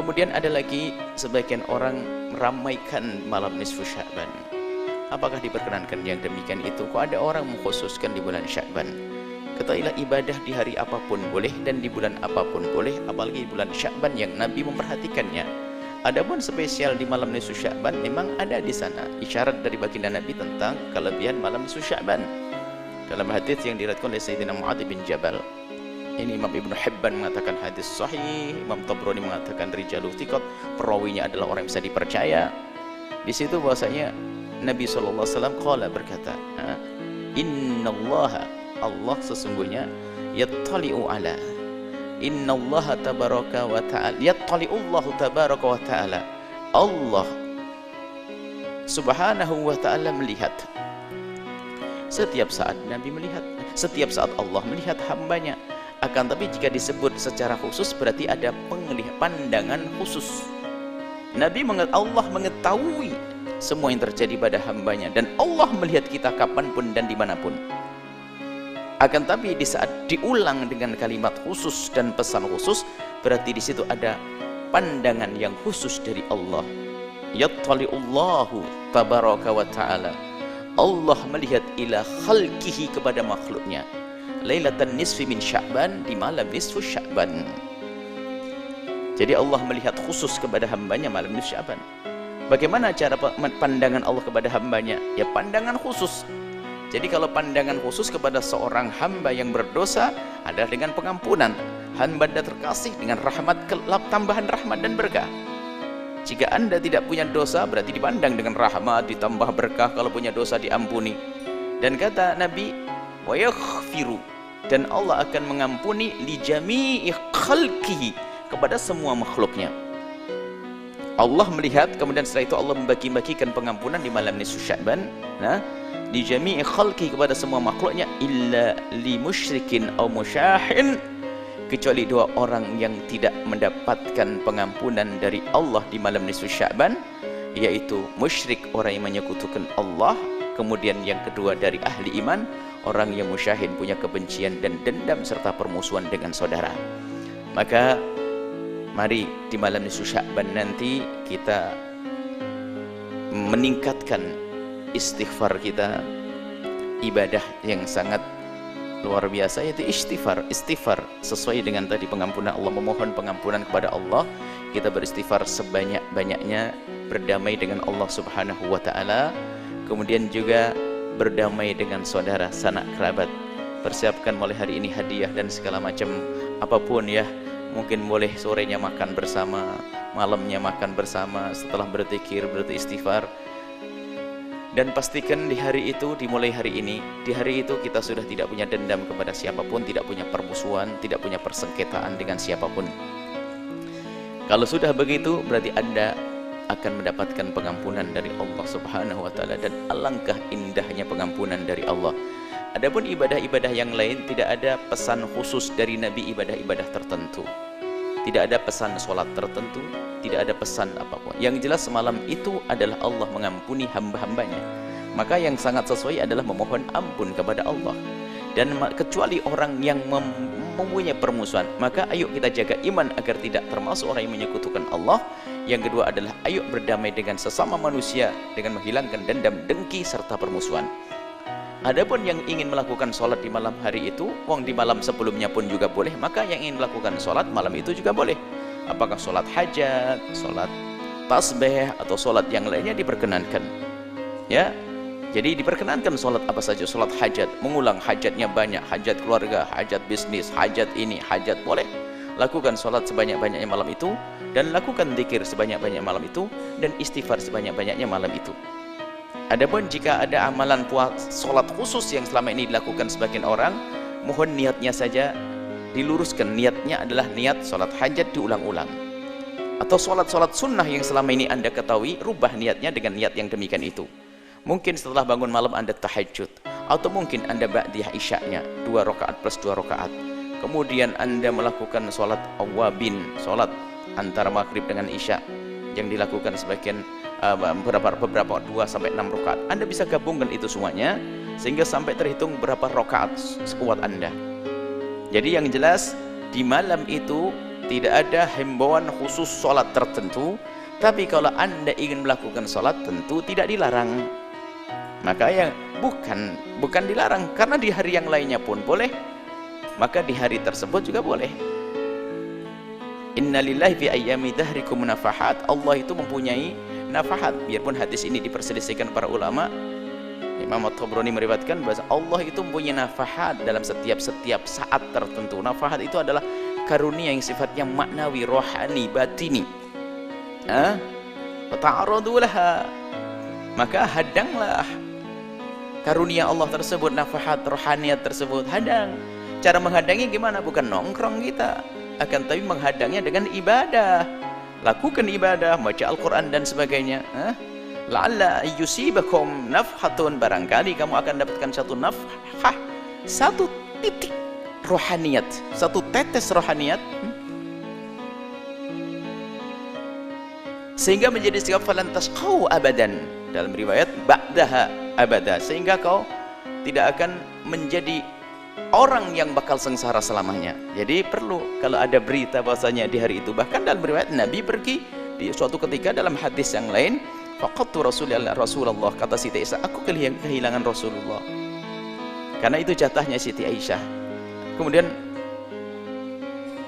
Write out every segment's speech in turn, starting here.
Kemudian ada lagi sebagian orang meramaikan malam nisfu Sya'ban. Apakah diperkenankan yang demikian itu? Kok ada orang mengkhususkan di bulan Sya'ban? Ketahuilah ibadah di hari apapun boleh dan di bulan apapun boleh, apalagi di bulan Sya'ban yang Nabi memperhatikannya. Adapun spesial di malam nisfu Sya'ban memang ada di sana isyarat dari baginda Nabi tentang kelebihan malam nisfu Sya'ban. Dalam hadis yang diriwayatkan oleh Sayyidina Mu'adz bin Jabal, ini Imam Ibnu Hibban mengatakan hadis sahih, Imam Tabrani mengatakan rijalu thiqat, perawinya adalah orang yang bisa dipercaya. Di situ bahwasanya Nabi SAW qala berkata, innallaha, Allah sesungguhnya, yattali'u ala, innallaha tabaraka wa ta'ala, yattali'ullahu tabaraka wa ta'ala, Allah subhanahu wa ta'ala melihat. Setiap saat Nabi melihat, setiap saat Allah melihat hambanya. Akan tapi jika disebut secara khusus berarti ada pandangan khusus. Allah mengetahui semua yang terjadi pada hambanya, dan Allah melihat kita kapanpun dan dimanapun. Akan tapi di saat diulang dengan kalimat khusus dan pesan khusus, berarti di situ ada pandangan yang khusus dari Allah. Yattali'ullahu tabaraka wa ta'ala, Allah melihat ila khalqihi, kepada makhluknya, Lailatan nisfi min Sya'ban, di malam nisfu Sya'ban. Jadi Allah melihat khusus kepada hambanya malam nisfu Sya'ban. Bagaimana cara pandangan Allah kepada hambanya? Ya pandangan khusus. Jadi kalau pandangan khusus kepada seorang hamba yang berdosa adalah dengan pengampunan. Hamba Anda terkasih dengan rahmat, tambahan rahmat dan berkah. Jika Anda tidak punya dosa berarti dipandang dengan rahmat, ditambah berkah. Kalau punya dosa diampuni. Dan kata Nabi, wa yaghfiru, dan Allah akan mengampuni li jami'i khalqihi, kepada semua makhluknya. Allah melihat, kemudian setelah itu Allah membagi-bagikan pengampunan di malam nisfu Sya'ban. Nah, li jami'i khalqihi, kepada semua makhluknya, illa li musyrikin aw musyahin, kecuali dua orang yang tidak mendapatkan pengampunan dari Allah di malam nisfu Sya'ban, yaitu musyrik, orang yang menyekutukan Allah. Kemudian yang kedua dari ahli iman, orang yang musyahin, punya kebencian dan dendam serta permusuhan dengan saudara. Maka mari di malam nisfu Sya'ban nanti kita meningkatkan istighfar kita, ibadah yang sangat luar biasa yaitu istighfar sesuai dengan tadi pengampunan Allah, memohon pengampunan kepada Allah. Kita beristighfar sebanyak-banyaknya, berdamai dengan Allah Subhanahu wa ta'ala. Kemudian juga berdamai dengan saudara, sanak kerabat. Persiapkan mulai hari ini hadiah dan segala macam apapun ya. Mungkin boleh sorenya makan bersama, malamnya makan bersama, setelah berzikir, beristighfar. Dan pastikan di hari itu, dimulai hari ini, di hari itu kita sudah tidak punya dendam kepada siapapun, tidak punya permusuhan, tidak punya persengketaan dengan siapapun. Kalau sudah begitu berarti Anda akan mendapatkan pengampunan dari Allah Subhanahu wa ta'ala, dan alangkah indahnya pengampunan dari Allah. Adapun ibadah-ibadah yang lain tidak ada pesan khusus dari Nabi, ibadah-ibadah tertentu. Tidak ada pesan sholat tertentu, tidak ada pesan apapun. Yang jelas semalam itu adalah Allah mengampuni hamba-hambanya. Maka yang sangat sesuai adalah memohon ampun kepada Allah. Dan kecuali orang yang mempunyai permusuhan, maka ayo kita jaga iman agar tidak termasuk orang yang menyekutukan Allah. Yang kedua adalah ayo berdamai dengan sesama manusia dengan menghilangkan dendam, dengki serta permusuhan. Adapun yang ingin melakukan sholat di malam hari itu, di malam sebelumnya pun juga boleh, maka yang ingin melakukan sholat malam itu juga boleh. Apakah sholat hajat, sholat tasbih, atau sholat yang lainnya diperkenankan. Ya, jadi diperkenankan sholat apa saja. Sholat hajat, mengulang hajatnya banyak, hajat keluarga, hajat bisnis, hajat ini, hajat, boleh. Lakukan sholat sebanyak-banyaknya malam itu, dan lakukan zikir sebanyak-banyaknya malam itu, dan istighfar sebanyak-banyaknya malam itu. Adapun jika ada amalan sholat khusus yang selama ini dilakukan sebagian orang, mohon niatnya saja diluruskan. Niatnya adalah niat sholat hajat diulang-ulang. Atau sholat-sholat sunnah yang selama ini Anda ketahui, rubah niatnya dengan niat yang demikian itu. Mungkin setelah bangun malam Anda tahajud, atau mungkin Anda ba'diyah isya'nya 2 rakaat plus 2 rakaat. Kemudian Anda melakukan sholat awabin, sholat antara maghrib dengan isya yang dilakukan sebagian beberapa 2 sampai 6 rakaat. Anda bisa gabungkan itu semuanya sehingga sampai terhitung berapa rakaat sekuat Anda. Jadi yang jelas di malam itu tidak ada himbauan khusus sholat tertentu. Tapi kalau Anda ingin melakukan sholat, tentu tidak dilarang. Maka ya bukan dilarang, karena di hari yang lainnya pun boleh, maka di hari tersebut juga boleh. Innalillahi fi ayyami dahrikum nafahat. Allah itu mempunyai nafahat. Biarpun hadis ini diperselisihkan para ulama, Imam At-Tabrani meriwayatkan bahwa Allah itu mempunyai nafahat dalam setiap saat tertentu. Nafahat itu adalah karunia yang sifatnya maknawi, rohani, batini. Fata'aradu laha, maka hadanglah karunia Allah tersebut, nafahat rohaniyat tersebut, hadang. Cara menghadangnya gimana? Bukan nongkrong kita, akan tapi menghadangnya dengan ibadah. Lakukan ibadah, baca Al-Quran dan sebagainya. La'alla yusibakum nafhatun, barangkali kamu akan dapatkan satu nafhah, satu titik rohaniyat, satu tetes rohaniyat, sehingga menjadi sikap falan tasqau abadan, dalam riwayat ba'daha abada, sehingga kau tidak akan menjadi orang yang bakal sengsara selamanya. Jadi perlu kalau ada berita bahwasanya di hari itu, bahkan dalam riwayat Nabi pergi di suatu ketika dalam hadis yang lain, faqattu Rasulullah, kata Siti Aisyah, aku kehilangan Rasulullah, karena itu jatahnya Siti Aisyah. Kemudian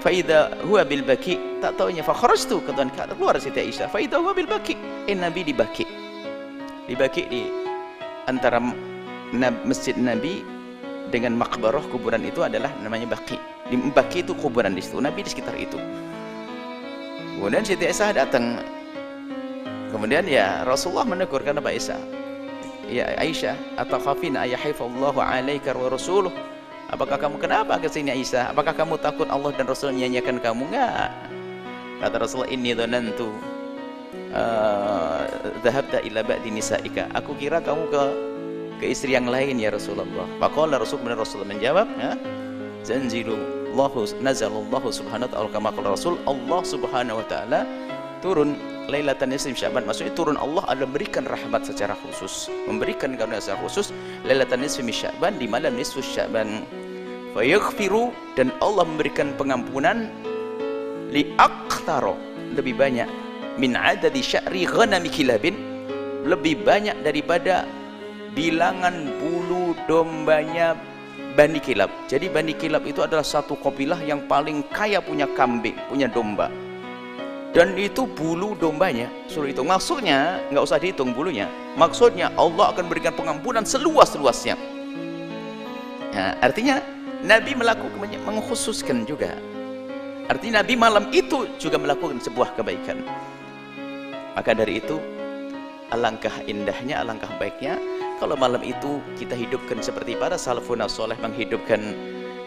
faida huwa bil baki, tak taunya fakharajtu, keluar Siti Aisyah, faida huwa bil baki, Nabi di baki di antara masjid Nabi dengan makbarah, kuburan itu adalah namanya baki. Di baki itu kuburan, di situ Nabi di sekitar itu. Kemudian Siti Aisyah datang, kemudian ya Rasulullah menegur, kata Aisyah, ya Aisyah, atakhafina ayahifallahu alaika wa rasuluh, apakah kamu kenapa ke sini Aisyah? Apakah kamu takut Allah dan Rasul menyanyiakan kamu? Enggak. Kata Rasulullah, inni dhanantu dhahabta ila ba'di nisaika, aku kira kamu ke istri yang lain ya Rasulullah. Faqala Rasulullah menjawab, nazalallahu subhanahu wa ta'ala, kama qala Rasul, Allah subhanahu wa ta'ala turun Lailatan Nisfi Sya'ban, maksudnya turun Allah adalah memberikan rahmat secara khusus, memberikan karunia secara khusus Lailatan Nisfi Sya'ban, di malam nisfu Sya'ban. Fa yaghfiru, dan Allah memberikan pengampunan li aqtaro, lebih banyak, min adadi sya'ri ghanami kilabin, lebih banyak daripada bilangan bulu dombanya Bani Kilab. Jadi Bani Kilab itu adalah satu kabilah yang paling kaya punya kambing, punya domba. Dan itu bulu dombanya suruh hitung. Maksudnya nggak usah dihitung bulunya. Maksudnya Allah akan berikan pengampunan seluas-luasnya. Nah, artinya Nabi mengkhususkan juga. Artinya Nabi malam itu juga melakukan sebuah kebaikan. Maka dari itu alangkah indahnya, alangkah baiknya kalau malam itu kita hidupkan seperti para salafun saleh menghidupkan,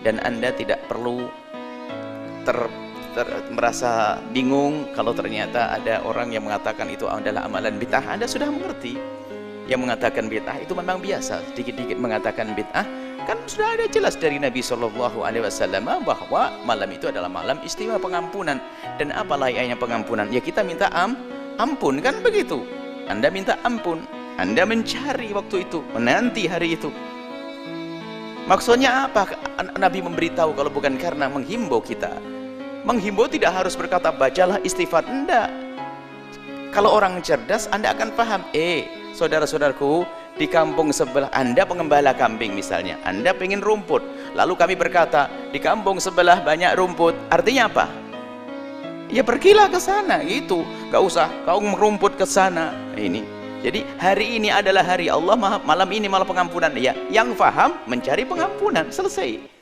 dan Anda tidak perlu merasa bingung kalau ternyata ada orang yang mengatakan itu adalah amalan bid'ah. Anda sudah mengerti, yang mengatakan bid'ah itu memang biasa, sedikit-sedikit mengatakan bid'ah, kan sudah ada jelas dari Nabi SAW bahwa malam itu adalah malam istimewa pengampunan. Dan apa layaknya pengampunan? Ya kita minta ampun, kan begitu. Anda minta ampun, Anda mencari waktu itu, menanti hari itu. Maksudnya apa? Nabi memberitahu kalau bukan karena menghimbau kita. Menghimbau tidak harus berkata bacalah istighfar, enggak. Kalau orang cerdas, Anda akan paham. Saudara-saudaraku, di kampung sebelah, Anda pengembala kambing misalnya, Anda pengen rumput, lalu kami berkata di kampung sebelah banyak rumput, artinya apa? Ya pergilah ke sana, gitu. Gak usah kau merumput ke sana. Ini jadi hari ini adalah hari Allah, malam ini malam pengampunan. Ya, yang faham mencari pengampunan, selesai.